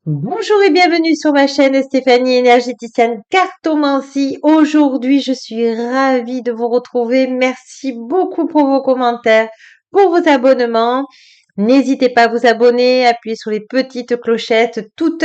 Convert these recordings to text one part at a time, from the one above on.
Bonjour et bienvenue sur ma chaîne Stéphanie énergéticienne cartomancie. Aujourd'hui, je suis ravie de vous retrouver. Merci beaucoup pour vos commentaires, pour vos abonnements. N'hésitez pas à vous abonner, appuyez sur les petites clochettes toutes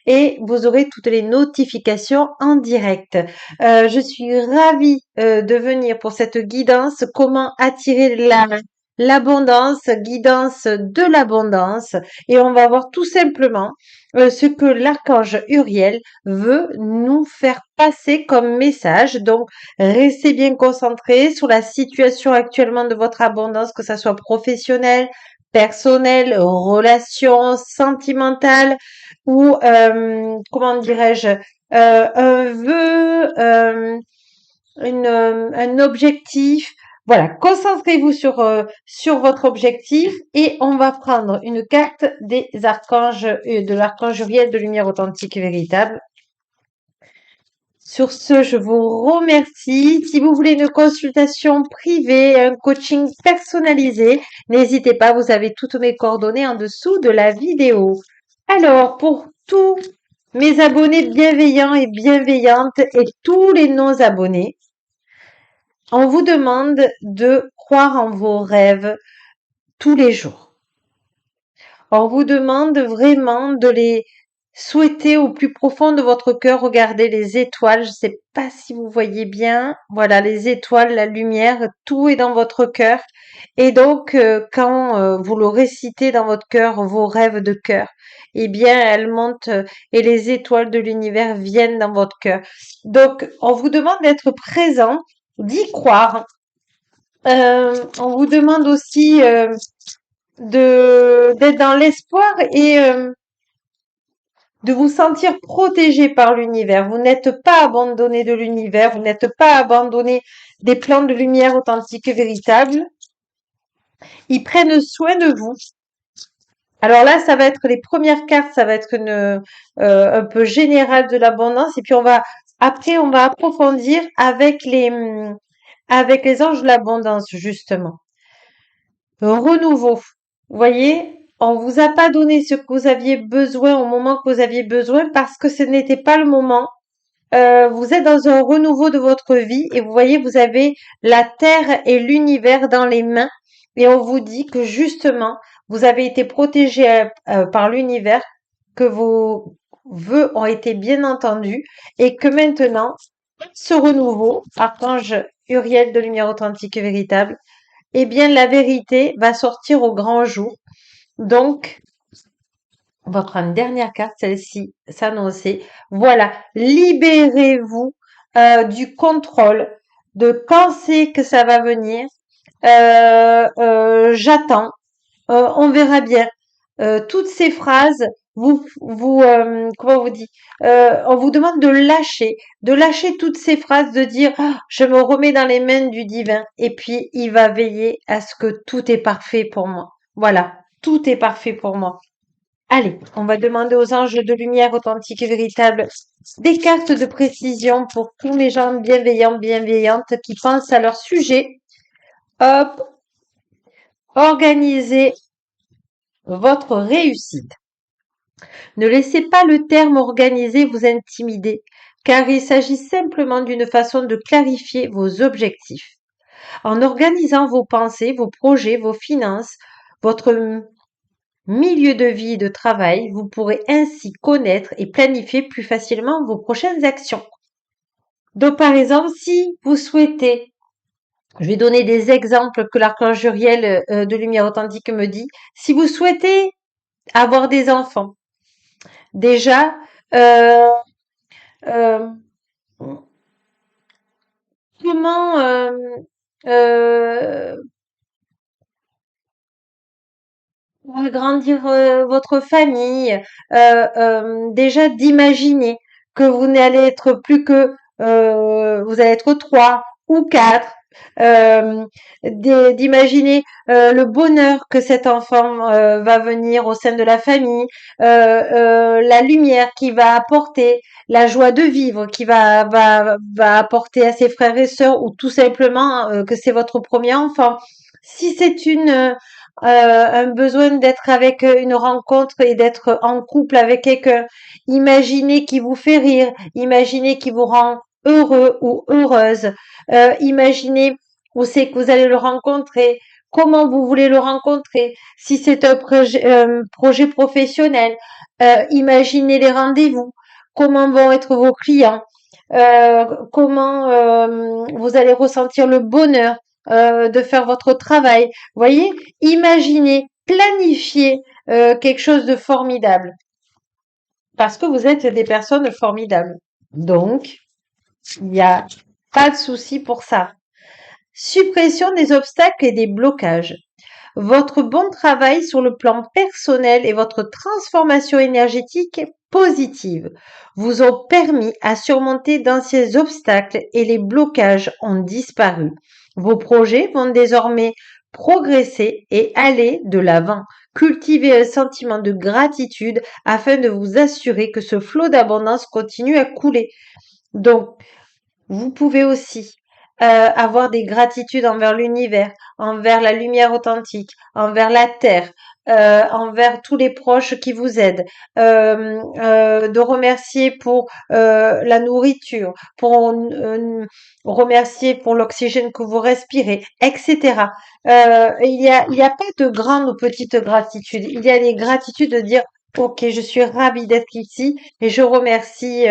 et vous aurez toutes les notifications en direct. Je suis ravie de venir pour cette guidance, comment attirer l'abondance, guidance de l'abondance. Et on va voir tout simplement ce que l'archange Uriel veut nous faire passer comme message. Donc, restez bien concentrés sur la situation actuellement de votre abondance, que ça soit professionnelle, personnelle, relation sentimentale ou, comment dirais-je, un vœu, un objectif. Voilà, concentrez-vous sur votre objectif et on va prendre une carte des archanges, de l'archange Uriel de lumière authentique et véritable. Sur ce, je vous remercie. Si vous voulez une consultation privée, un coaching personnalisé, n'hésitez pas, vous avez toutes mes coordonnées en dessous de la vidéo. Alors, pour tous mes abonnés bienveillants et bienveillantes et tous les non-abonnés, on vous demande de croire en vos rêves tous les jours. On vous demande vraiment de les souhaiter au plus profond de votre cœur. Regardez les étoiles. Je ne sais pas si vous voyez bien. Voilà, les étoiles, la lumière, tout est dans votre cœur. Et donc, quand vous le récitez dans votre cœur, vos rêves de cœur, eh bien, elles montent et les étoiles de l'univers viennent dans votre cœur. Donc, on vous demande d'être présent, d'y croire. On vous demande aussi d'être dans l'espoir et de vous sentir protégé par l'univers. Vous n'êtes pas abandonné de l'univers, vous n'êtes pas abandonné des plans de lumière authentiques et véritables. Ils prennent soin de vous. Alors là, ça va être les premières cartes, ça va être un peu général de l'abondance. Et puis après, on va approfondir avec les anges de l'abondance, justement. Renouveau. Vous voyez, on vous a pas donné ce que vous aviez besoin au moment que vous aviez besoin parce que ce n'était pas le moment. Vous êtes dans un renouveau de votre vie et vous voyez, vous avez la terre et l'univers dans les mains et on vous dit que justement, vous avez été protégé par l'univers, que vos vœux ont été bien entendus et que maintenant, ce renouveau, archange Uriel de lumière authentique et véritable, eh bien, la vérité va sortir au grand jour. Donc, on va prendre une dernière carte, celle-ci, s'annoncer. Voilà, libérez-vous du contrôle de quand c'est que ça va venir. J'attends, on verra bien. Toutes ces phrases, comment vous dit, on vous demande de lâcher toutes ces phrases, de dire ah, je me remets dans les mains du divin et puis il va veiller à ce que tout est parfait pour moi. Voilà, tout est parfait pour moi. Allez, on va demander aux anges de lumière authentiques et véritables des cartes de précision pour tous les gens bienveillants, bienveillantes qui pensent à leur sujet. Hop, organisez votre réussite. Ne laissez pas le terme organisé vous intimider, car il s'agit simplement d'une façon de clarifier vos objectifs. En organisant vos pensées, vos projets, vos finances, votre milieu de vie et de travail, vous pourrez ainsi connaître et planifier plus facilement vos prochaines actions. Donc, par exemple, si vous souhaitez, je vais donner des exemples que l'archange Uriel de Lumière Authentique me dit, si vous souhaitez avoir des enfants, déjà, euh, euh, comment euh, agrandir votre famille, déjà d'imaginer que vous n'allez être plus que vous allez être trois ou quatre, euh, d'imaginer le bonheur que cet enfant va venir au sein de la famille, la lumière qui va apporter, la joie de vivre qui va apporter à ses frères et sœurs ou tout simplement que c'est votre premier enfant. Si c'est un besoin d'être avec une rencontre et d'être en couple avec quelqu'un. Imaginez qui vous fait rire, imaginez qui vous rend heureux ou heureuse. Imaginez où c'est que vous allez le rencontrer, comment vous voulez le rencontrer, si c'est un projet professionnel. Imaginez les rendez-vous, comment vont être vos clients, comment vous allez ressentir le bonheur de faire votre travail. Vous voyez, imaginez, planifiez quelque chose de formidable parce que vous êtes des personnes formidables. Donc, il n'y a pas de souci pour ça. Suppression des obstacles et des blocages. Votre bon travail sur le plan personnel et votre transformation énergétique positive vous ont permis à surmonter d'anciens obstacles et les blocages ont disparu. Vos projets vont désormais progresser et aller de l'avant. Cultivez un sentiment de gratitude afin de vous assurer que ce flot d'abondance continue à couler. Donc, vous pouvez aussi avoir des gratitudes envers l'univers, envers la lumière authentique, envers la terre, envers tous les proches qui vous aident, de remercier pour la nourriture, pour remercier pour l'oxygène que vous respirez, etc. Il y a pas de grande ou petite gratitude. Il y a des gratitudes de dire ok, je suis ravie d'être ici et je remercie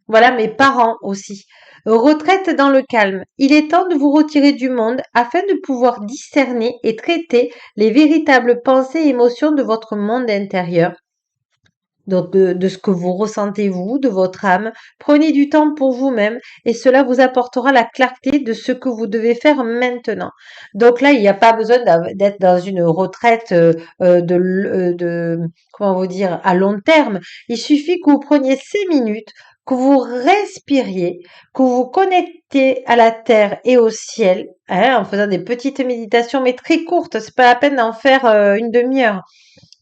voilà mes parents aussi. Retraite dans le calme. Il est temps de vous retirer du monde afin de pouvoir discerner et traiter les véritables pensées et émotions de votre monde intérieur. Donc de ce que vous ressentez vous, de votre âme. Prenez du temps pour vous-même et cela vous apportera la clarté de ce que vous devez faire maintenant. Donc là, il n'y a pas besoin d'être dans une retraite comment vous dire, à long terme. Il suffit que vous preniez 5 minutes, que vous respiriez, que vous vous connectez à la terre et au ciel, hein, en faisant des petites méditations, mais très courtes. C'est pas la peine d'en faire une demi-heure.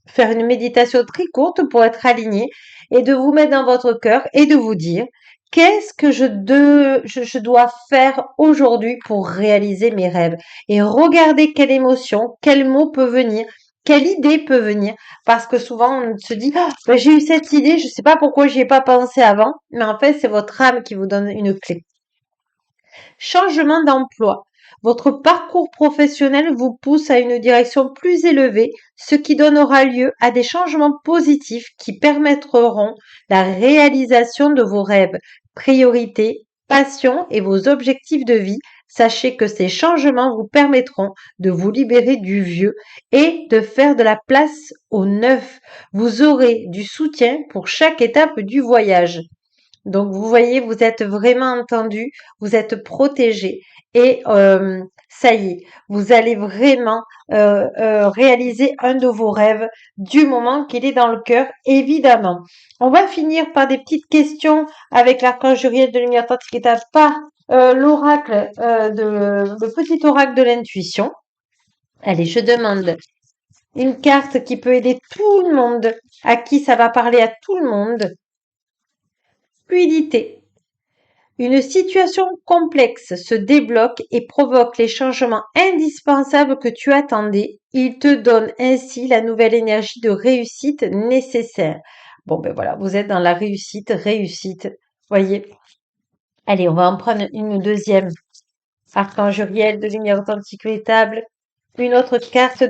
Faire une méditation très courte pour être aligné et de vous mettre dans votre cœur et de vous dire qu'est-ce que je dois faire aujourd'hui pour réaliser mes rêves et regardez quelle émotion, quel mot peut venir, quelle idée peut venir parce que souvent on se dit ah, ben, j'ai eu cette idée, je sais pas pourquoi j'y ai pas pensé avant, mais en fait c'est votre âme qui vous donne une clé. Changement d'emploi. Votre parcours professionnel vous pousse à une direction plus élevée, ce qui donnera lieu à des changements positifs qui permettront la réalisation de vos rêves, priorités, passions et vos objectifs de vie. Sachez que ces changements vous permettront de vous libérer du vieux et de faire de la place au neuf. Vous aurez du soutien pour chaque étape du voyage. Donc vous voyez, vous êtes vraiment entendu, vous êtes protégé et ça y est, vous allez vraiment réaliser un de vos rêves du moment qu'il est dans le cœur, évidemment. On va finir par des petites questions avec l'archange Uriel de lumière quantique par l'oracle le petit oracle de l'intuition. Allez, je demande une carte qui peut aider tout le monde, à qui ça va parler à tout le monde. Fluidité. Une situation complexe se débloque et provoque les changements indispensables que tu attendais. Il te donne ainsi la nouvelle énergie de réussite nécessaire. Bon, ben voilà, vous êtes dans la réussite. Voyez. Allez, on va en prendre une deuxième. Archange Uriel de lumière authentique véritable. Une autre carte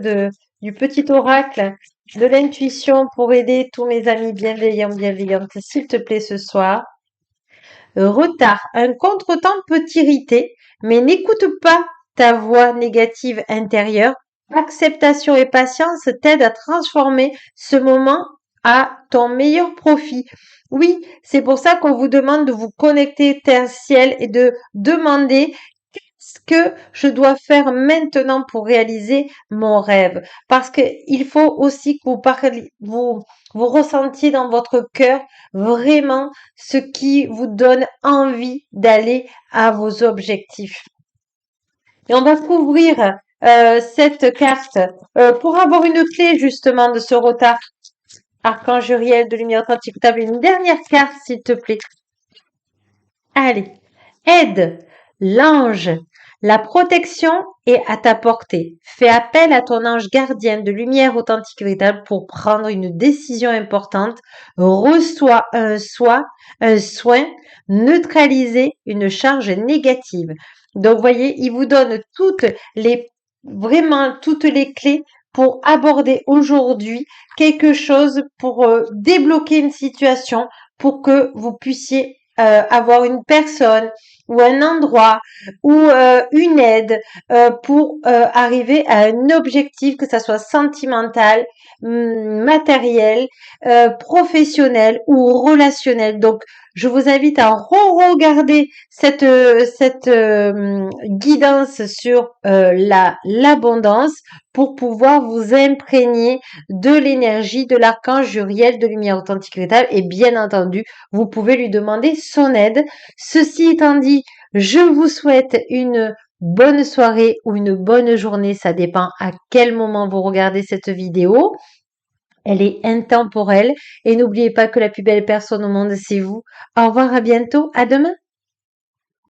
du petit oracle de l'intuition pour aider tous mes amis bienveillantes, s'il te plaît, ce soir. Retard. Un contretemps peut t'irriter, mais n'écoute pas ta voix négative intérieure. Acceptation et patience t'aident à transformer ce moment à ton meilleur profit. Oui, c'est pour ça qu'on vous demande de vous connecter terre-ciel et de demander qu'est-ce que je dois faire maintenant pour réaliser mon rêve. Parce que il faut aussi que vous ressentiez dans votre cœur vraiment ce qui vous donne envie d'aller à vos objectifs. Et on va couvrir cette carte pour avoir une clé justement de ce retard. Archange Uriel de lumière authentique, une dernière carte s'il te plaît. Allez, aide, l'ange, La protection est à ta portée. Fais appel à ton ange gardien de lumière authentique et véritable pour prendre une décision importante. Reçois un soin, neutraliser une charge négative. Donc, voyez, il vous donne vraiment toutes les clés pour aborder aujourd'hui quelque chose, pour débloquer une situation, pour que vous puissiez avoir une personne ou un endroit ou une aide pour arriver à un objectif, que ça soit sentimental, matériel, professionnel ou relationnel. Donc, je vous invite à re-regarder cette guidance sur l'abondance pour pouvoir vous imprégner de l'énergie de l'archange Uriel de lumière authentique et véritable. Et bien entendu, vous pouvez lui demander son aide. Ceci étant dit, je vous souhaite une bonne soirée ou une bonne journée, ça dépend à quel moment vous regardez cette vidéo. Elle est intemporelle et n'oubliez pas que la plus belle personne au monde, c'est vous. Au revoir, à bientôt, à demain.